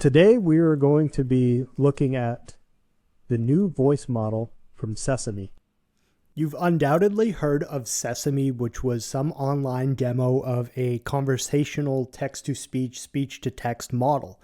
Today we are going to be looking at the new voice model from Sesame. You've undoubtedly heard of Sesame, which was some online demo of a conversational text-to-speech, speech-to-text model.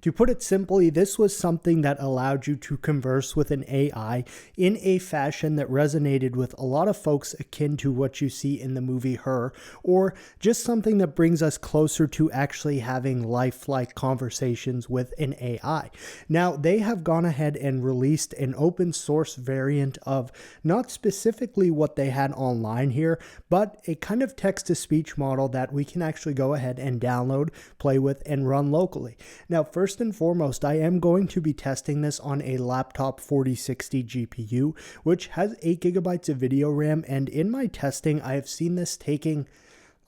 To put it simply, this was something that allowed you to converse with an AI in a fashion that resonated with a lot of folks akin to what you see in the movie Her, or just something that brings us closer to actually having lifelike conversations with an AI. Now, they have gone ahead and released an open source variant of not specifically what they had online here, but a kind of text-to-speech model that we can actually go ahead and download, play with, and run locally. Now, first and foremost, I am going to be testing this on a laptop 4060 GPU, which has 8 gigabytes of video RAM, and in my testing, I have seen this taking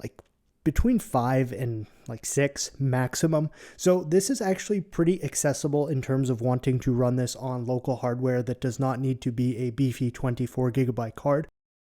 like between 5 and 6 maximum. So this is actually pretty accessible in terms of wanting to run this on local hardware that does not need to be a beefy 24 gigabyte card.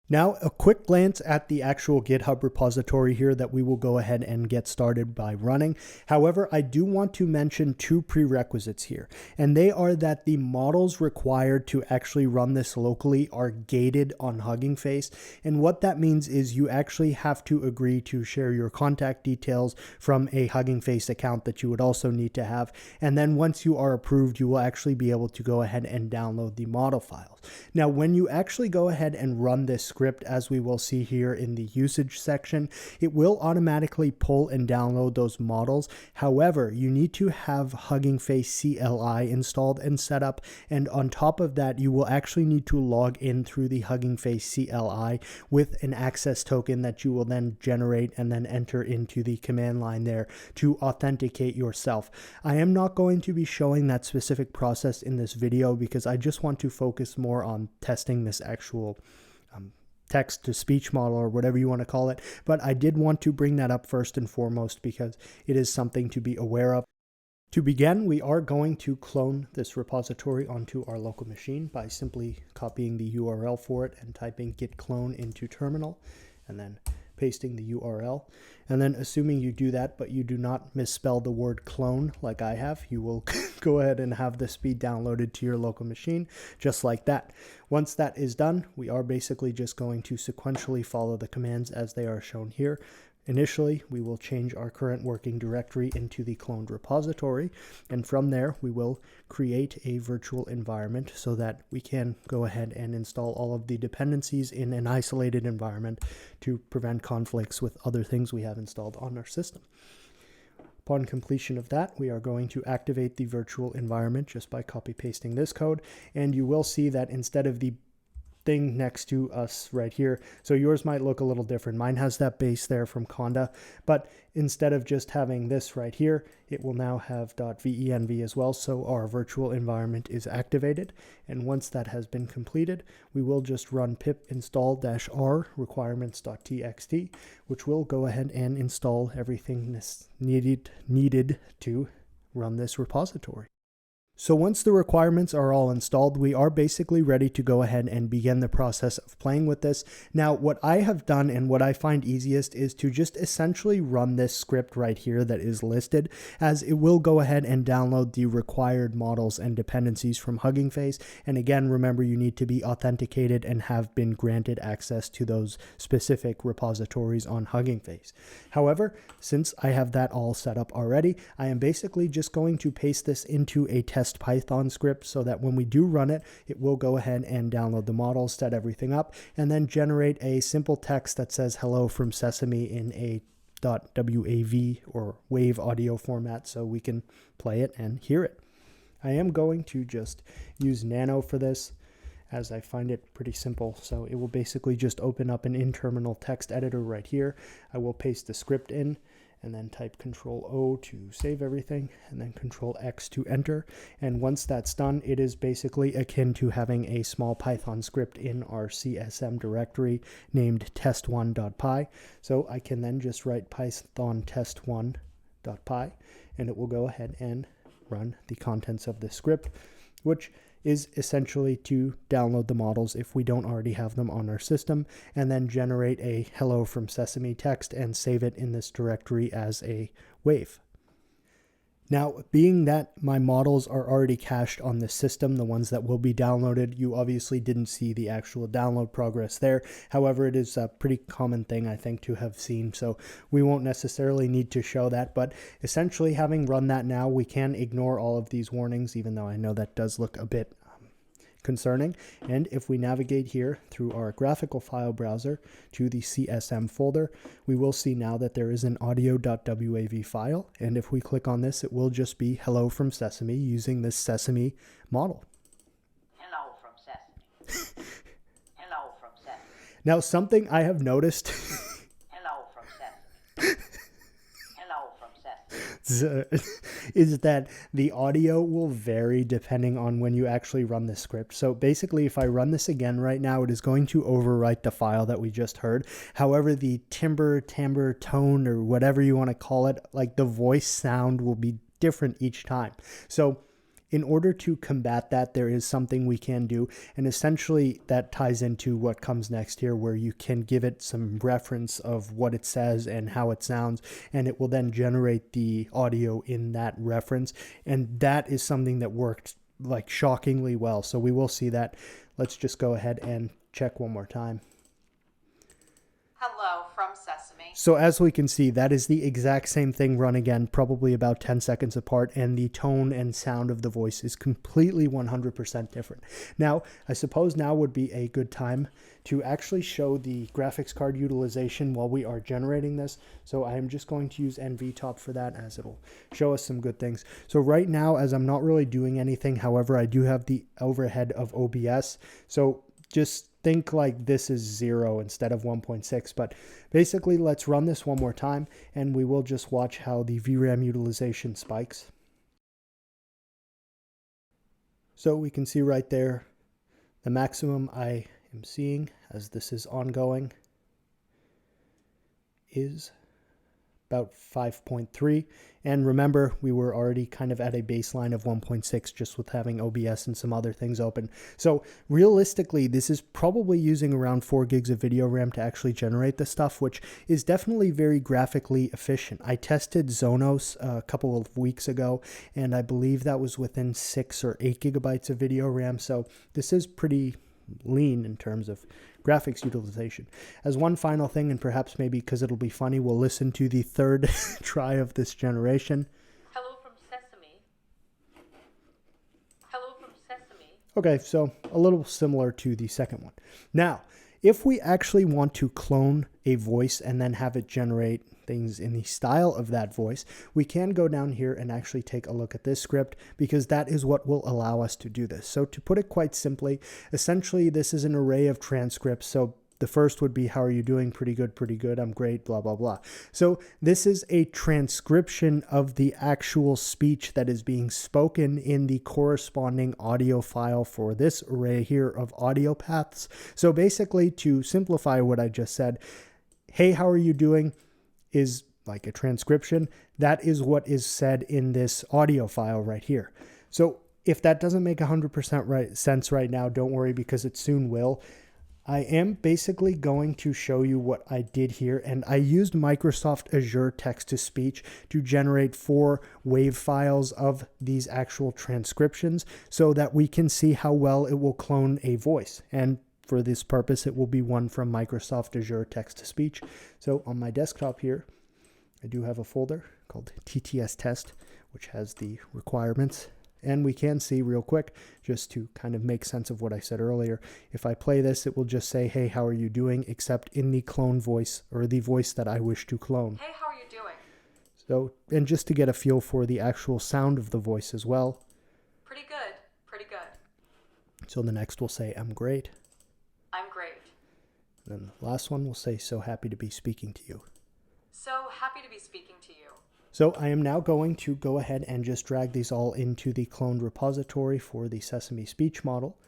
Now, a quick glance at the actual GitHub repository here that we will go ahead and get started by running. However, I do want to mention two prerequisites here, and they are that the models required to actually run this locally are gated on Hugging Face, and what that means is you actually have to agree to share your contact details from a Hugging Face account that you would also need to have, and then once you are approved, you will actually be able to go ahead and download the model files. Now, when you actually go ahead and run this script, as we will see here in the usage section, it will automatically pull and download those models. However, you need to have Hugging Face CLI installed and set up, and on top of that, you will actually need to log in through the Hugging Face CLI with an access token that you will then generate and then enter into the command line there to authenticate yourself. I am not going to be showing that specific process in this video because I just want to focus more on testing this actual text-to-speech model or whatever you want to call it, but I did want to bring that up first and foremost because it is something to be aware of. To begin, we are going to clone this repository onto our local machine by simply copying the URL for it and typing git clone into terminal, and then pasting the URL. And then assuming you do that, but you do not misspell the word clone like I have, you will go ahead and have this be downloaded to your local machine, just like that. Once that is done, we are basically just going to sequentially follow the commands as they are shown here. Initially, we will change our current working directory into the cloned repository, and from there, we will create a virtual environment so that we can go ahead and install all of the dependencies in an isolated environment to prevent conflicts with other things we have installed on our system. Upon completion of that, we are going to activate the virtual environment just by copy-pasting this code, and you will see that instead of the thing next to us right here. So yours might look a little different. Mine has that base there from Conda, but instead of just having this right here, it will now have .venv as well. So our virtual environment is activated. And once that has been completed, we will just run pip install -r requirements.txt, which will go ahead and install everything needed to run this repository. So once the requirements are all installed, we are basically ready to go ahead and begin the process of playing with this. Now, what I have done and what I find easiest is to just essentially run this script right here that is listed, as it will go ahead and download the required models and dependencies from Hugging Face. And again, remember, you need to be authenticated and have been granted access to those specific repositories on Hugging Face. However, since I have that all set up already, I am basically just going to paste this into a test Python script so that when we do run it, it will go ahead and download the models, set everything up, and then generate a simple text that says hello from Sesame in a .wav or wave audio format so we can play it and hear it. I am going to just use Nano for this, as I find it pretty simple. So it will basically just open up an in-terminal text editor right here. I will paste the script in and then type Control-O to save everything, and then Control-X to enter. And once that's done, it is basically akin to having a small Python script in our CSM directory named test1.py. So I can then just write Python test1.py, and it will go ahead and run the contents of the script, which is essentially to download the models if we don't already have them on our system, and then generate a hello from Sesame text and save it in this directory as a wave. Now, being that my models are already cached on this system, the ones that will be downloaded, you obviously didn't see the actual download progress there. However, it is a pretty common thing, I think, to have seen, so we won't necessarily need to show that. But essentially, having run that now, we can ignore all of these warnings, even though I know that does look a bit concerning. And if we navigate here through our graphical file browser to the CSM folder, we will see now that there is an audio.wav file. And if we click on this, it will just be hello from Sesame using this Sesame model. Hello from Sesame. Hello from Sesame. Now, something I have noticed Hello from Sesame. Hello from Sesame. is that the audio will vary depending on when you actually run the script. So basically, if I run this again right now, it is going to overwrite the file that we just heard. However, the timbre, tone, or whatever you want to call it, like the voice sound will be different each time. So in order to combat that, there is something we can do. And essentially that ties into what comes next here, where you can give it some reference of what it says and how it sounds, and it will then generate the audio in that reference. And that is something that worked like shockingly well. So we will see that. Let's just go ahead and check one more time. Hello from Sesame. So as we can see, that is the exact same thing run again, probably about 10 seconds apart, and the tone and sound of the voice is completely 100% different. Now, I suppose now would be a good time to actually show the graphics card utilization while we are generating this. So I am just going to use NVTop for that, as it'll show us some good things. So right now, as I'm not really doing anything, however, I do have the overhead of OBS. So just think like this is 0 instead of 1.6. But basically, let's run this one more time, and we will just watch how the VRAM utilization spikes. So we can see right there, the maximum I am seeing as this is ongoing is about 5.3. And remember, we were already kind of at a baseline of 1.6 just with having OBS and some other things open. So realistically, this is probably using around 4 gigs of video RAM to actually generate this stuff, which is definitely very graphically efficient. I tested Zonos a couple of weeks ago, and I believe that was within 6 or 8 gigabytes of video RAM. So this is pretty lean in terms of graphics utilization. As one final thing, and perhaps maybe because it'll be funny, we'll listen to the third try of this generation. Hello from Sesame. Hello from Sesame. Okay, so a little similar to the second one. Now, if we actually want to clone a voice and then have it generate things in the style of that voice, we can go down here and actually take a look at this script, because that is what will allow us to do this. So to put it quite simply, essentially this is an array of transcripts. So the first would be, how are you doing? Pretty good, I'm great, blah, blah, blah. So this is a transcription of the actual speech that is being spoken in the corresponding audio file for this array here of audio paths. So basically, to simplify what I just said, hey, how are you doing? Is like a transcription. That is what is said in this audio file right here. So if that doesn't make 100% sense right now, don't worry, because it soon will. I am basically going to show you what I did here, and I used Microsoft Azure text-to-speech to generate 4 WAV files of these actual transcriptions so that we can see how well it will clone a voice. And for this purpose, it will be one from Microsoft Azure text-to-speech. So on my desktop here, I do have a folder called TTS test, which has the requirements. And we can see real quick, just to kind of make sense of what I said earlier, if I play this, it will just say, hey, how are you doing? Except in the clone voice, or the voice that I wish to clone. Hey, how are you doing? So, and just to get a feel for the actual sound of the voice as well. Pretty good, pretty good. So the next will say, I'm great. I'm great. Then the last one will say, so happy to be speaking to you. So happy to be speaking to you. So I am now going to go ahead and just drag these all into the cloned repository for the Sesame speech model.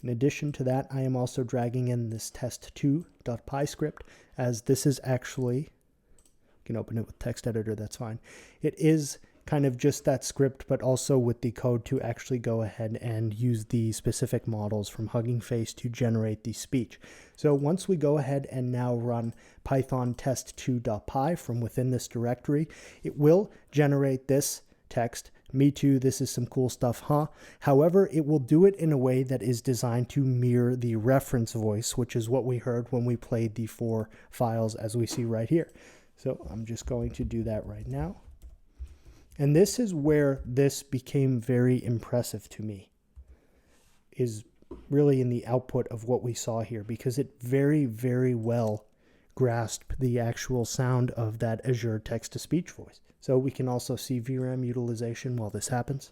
In addition to that, I am also dragging in this test2.py script, as this is actually, you can open it with text editor, that's fine. It is kind of just that script, but also with the code to actually go ahead and use the specific models from Hugging Face to generate the speech. So once we go ahead and now run python test2.py from within this directory, it will generate this text. Me too, this is some cool stuff, huh? However, it will do it in a way that is designed to mirror the reference voice, which is what we heard when we played the 4 files as we see right here. So I'm just going to do that right now. And this is where this became very impressive to me, is really in the output of what we saw here, because it very, very well grasped the actual sound of that Azure text-to-speech voice. So we can also see VRAM utilization while this happens.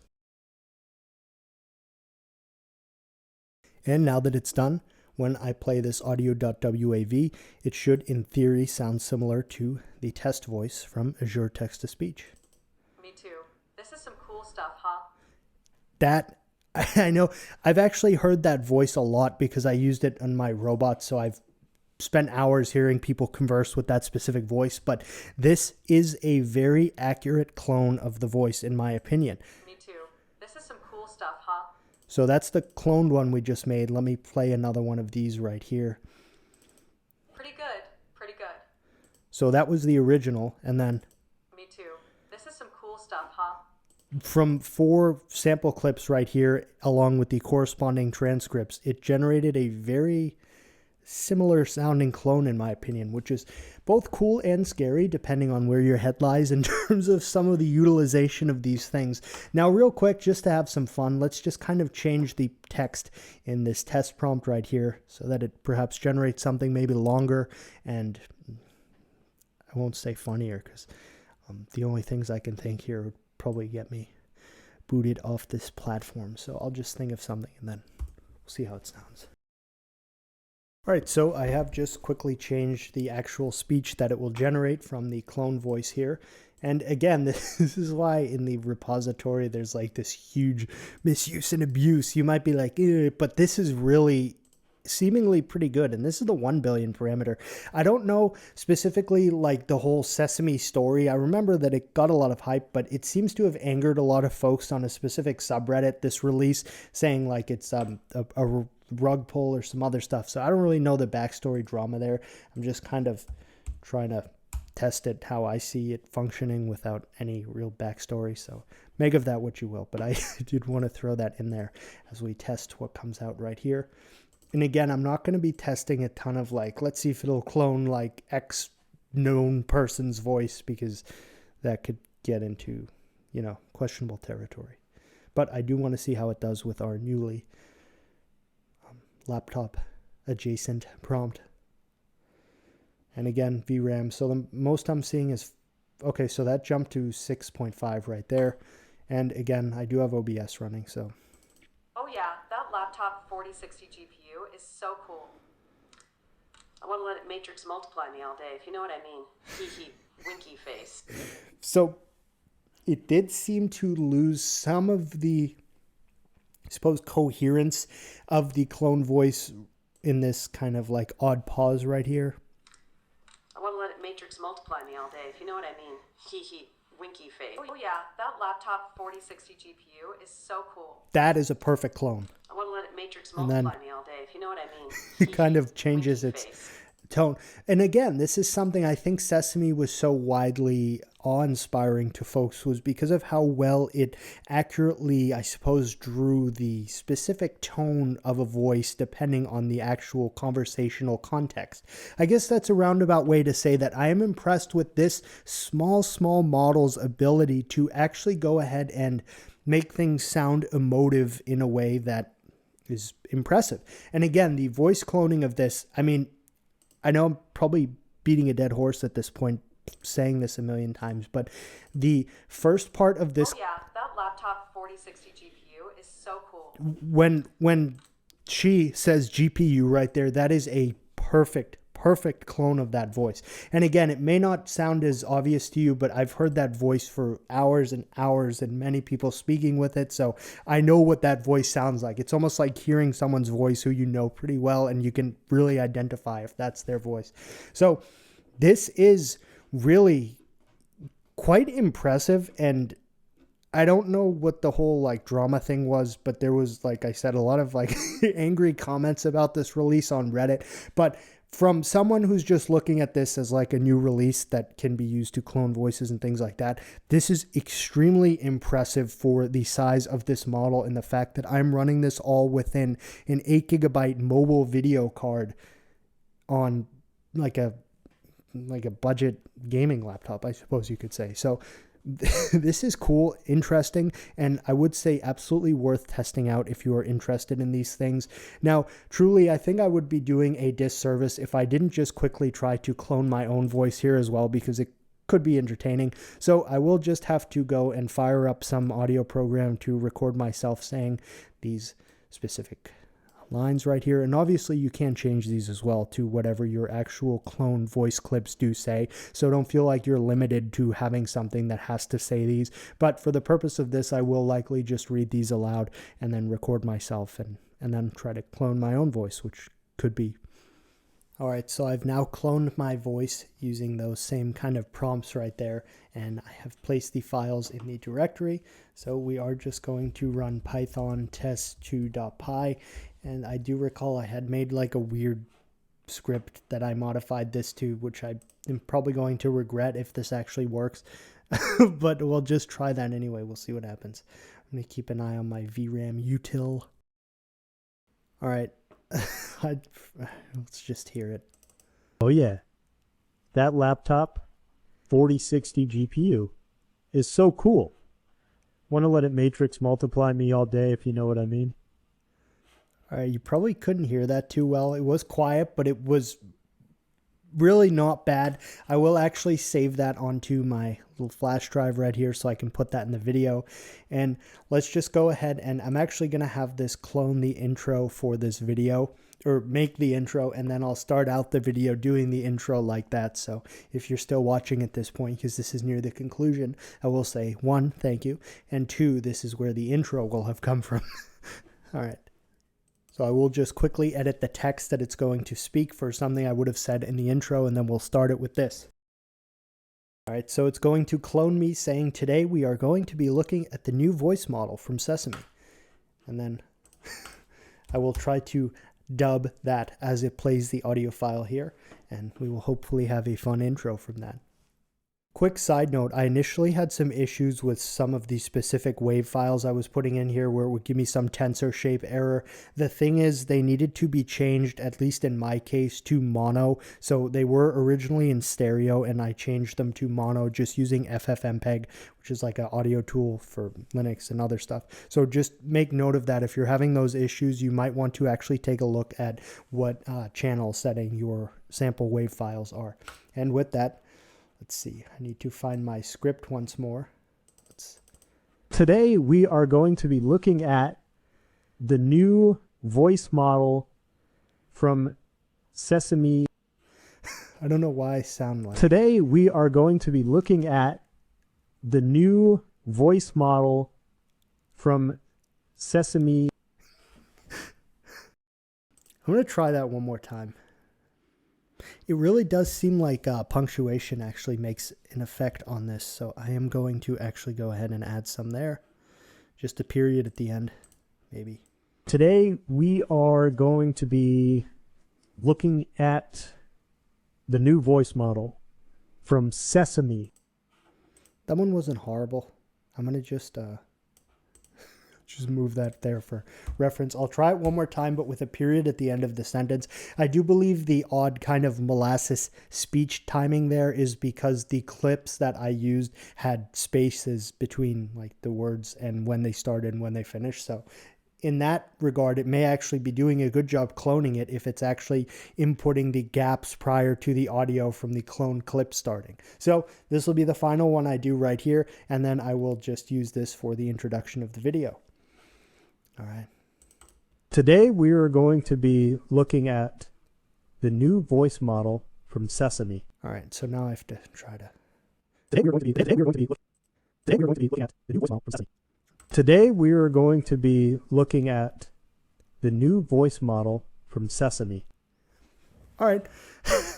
And now that it's done, when I play this audio.wav, it should in theory sound similar to the test voice from Azure text-to-speech. Me too. This is some cool stuff, huh? That, I know, I've actually heard that voice a lot because I used it on my robot, so I've spent hours hearing people converse with that specific voice, but this is a very accurate clone of the voice in my opinion. Me too. This is some cool stuff, huh? So that's the cloned one we just made. Let me play another one of these right here. Pretty good. Pretty good. So that was the original, and then Me too. This is some cool stuff, huh? from 4 sample clips right here, along with the corresponding transcripts, it generated a very similar sounding clone in my opinion, which is both cool and scary depending on where your head lies in terms of some of the utilization of these things. Now real quick, just to have some fun, let's just kind of change the text in this test prompt right here so that it perhaps generates something maybe longer, and I won't say funnier because the only things I can think here would probably get me booted off this platform. So I'll just think of something and then we'll see how it sounds. All right, so I have just quickly changed the actual speech that it will generate from the clone voice here. And again, this is why in the repository there's like this huge misuse and abuse. You might be like, but this is really seemingly pretty good. And this is the 1 billion parameter. I don't know specifically like the whole Sesame story. I remember that it got a lot of hype, but it seems to have angered a lot of folks on a specific subreddit, this release, saying like it's a rug pull or some other stuff. So I don't really know the backstory drama there. I'm just kind of trying to test it how I see it functioning without any real backstory. So make of that what you will. But I did want to throw that in there as we test what comes out right here. And again, I'm not going to be testing a ton of like, let's see if it'll clone like X known person's voice, because that could get into, you know, questionable territory. But I do want to see how it does with our newly laptop adjacent prompt. And again, VRAM. So the most I'm seeing is, okay, so that jumped to 6.5 right there. And again, I do have OBS running, so. Oh yeah, that laptop 4060 GPU is so cool. I want to let it matrix multiply me all day, if you know what I mean. Hee hee, winky face. So it did seem to lose some of the, I suppose, coherence of the clone voice in this kind of like odd pause right here. I want to let it matrix multiply me all day, if you know what I mean. Hee hee, winky face. Oh yeah, that laptop 4060 GPU is so cool. That is a perfect clone. I want to let it matrix And multiply then me all day, if you know what I mean. it kind of changes winky its face. tone. And again, this is something I think Sesame was so widely awe-inspiring to folks, was because of how well it accurately, I suppose, drew the specific tone of a voice depending on the actual conversational context. I guess that's a roundabout way to say that I am impressed with this small model's ability to actually go ahead and make things sound emotive in a way that is impressive. And again, the voice cloning of this, I mean, I know I'm probably beating a dead horse at this point, saying this a million times, but the first part of this, Oh yeah, that laptop 4060 GPU is so cool. when she says GPU right there, that is a perfect clone of that voice. And again, it may not sound as obvious to you, but I've heard that voice for hours and hours and many people speaking with it. So I know what that voice sounds like. It's almost like hearing someone's voice who you know pretty well, and you can really identify if that's their voice. So this is really quite impressive, and I don't know what the whole like drama thing was, but there was, like I said, a lot of like angry comments about this release on Reddit. But from someone who's just looking at this as like a new release that can be used to clone voices and things like that, this is extremely impressive for the size of this model and the fact that I'm running this all within an 8 GB mobile video card on like a budget gaming laptop, I suppose you could say. So this is cool, interesting, and I would say absolutely worth testing out if you are interested in these things. Now, truly, I think I would be doing a disservice if I didn't just quickly try to clone my own voice here as well, because it could be entertaining. So I will just have to go and fire up some audio program to record myself saying these specific lines right here. And obviously you can change these as well to whatever your actual clone voice clips do say. So don't feel like you're limited to having something that has to say these. But for the purpose of this, I will likely just read these aloud and then record myself and then try to clone my own voice, which could be. All right, so I've now cloned my voice using those same kind of prompts right there, and I have placed the files in the directory. So we are just going to run python test2.py, and I do recall I had made like a weird script that I modified this to, which I am probably going to regret if this actually works, but we'll just try that anyway. We'll see what happens. I'm going to keep an eye on my VRAM util. All right. Let's just hear it. Oh yeah, that laptop 4060 GPU is so cool. Want to let it matrix multiply me all day, if you know what I mean. All right, you probably couldn't hear that too well. It was quiet, but it was really not bad. I will actually save that onto my little flash drive right here so I can put that in the video. And let's just go ahead, and I'm actually going to have this clone the intro for this video, or make the intro, and then I'll start out the video doing the intro like that. So if you're still watching at this point, because this is near the conclusion, I will say 1, thank you, and 2, this is where the intro will have come from. All right. So I will just quickly edit the text that it's going to speak for something I would have said in the intro, and then we'll start it with this. All right, so it's going to clone me saying, today we are going to be looking at the new voice model from Sesame. And then I will try to dub that as it plays the audio file here, and we will hopefully have a fun intro from that. Quick side note, I initially had some issues with some of the specific wave files I was putting in here where it would give me some tensor shape error. The thing is, they needed to be changed, at least in my case, to mono. So they were originally in stereo, and I changed them to mono just using FFmpeg, which is like an audio tool for Linux and other stuff. So just make note of that. If you're having those issues, you might want to actually take a look at what channel setting your sample wave files are. And with that, let's see, I need to find my script once more. Today we are going to be looking at the new voice model from Sesame. I don't know why I sound like. Today we are going to be looking at the new voice model from Sesame. I'm going to try that one more time. It really does seem like punctuation actually makes an effect on this, so I am going to actually go ahead and add some there. Just a period at the end, maybe. Today we are going to be looking at the new voice model from Sesame. That one wasn't horrible. I'm going to just move that there for reference. I'll try it one more time, but with a period at the end of the sentence. I do believe the odd kind of molasses speech timing there is because the clips that I used had spaces between like the words and when they started and when they finished. So in that regard, it may actually be doing a good job cloning it if it's actually inputting the gaps prior to the audio from the clone clip starting. So this will be the final one I do right here, and then I will just use this for the introduction of the video. All right. Today we are going to be looking at the new voice model from Sesame. All right, so now I have to try to. Today we are going to be looking at the new voice model from Sesame. Today we are going to be looking at the new voice model from Sesame. All right.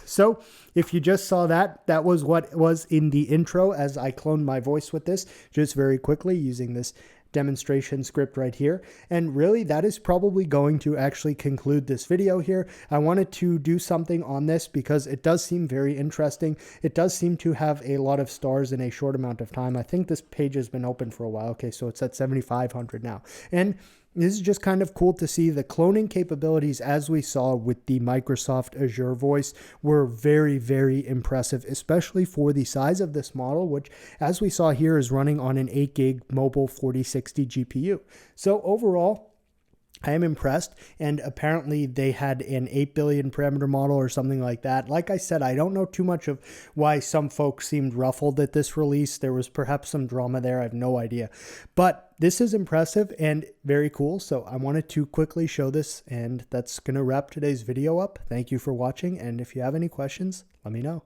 So if you just saw that, that was what was in the intro as I cloned my voice with this, just very quickly using this demonstration script right here. And really, that is probably going to actually conclude this video here. I wanted to do something on this because it does seem very interesting. It does seem to have a lot of stars in a short amount of time. I think this page has been open for a while. Okay, so it's at 7,500 now. And this is just kind of cool to see. The cloning capabilities, as we saw with the Microsoft Azure voice, were very, very impressive, especially for the size of this model, which, as we saw here, is running on an 8 gig mobile 4060 GPU. So overall, I am impressed, and apparently they had an 8 billion parameter model or something like that. Like I said, I don't know too much of why some folks seemed ruffled at this release. There was perhaps some drama there. I have no idea. But this is impressive and very cool, so I wanted to quickly show this, and that's going to wrap today's video up. Thank you for watching, and if you have any questions, let me know.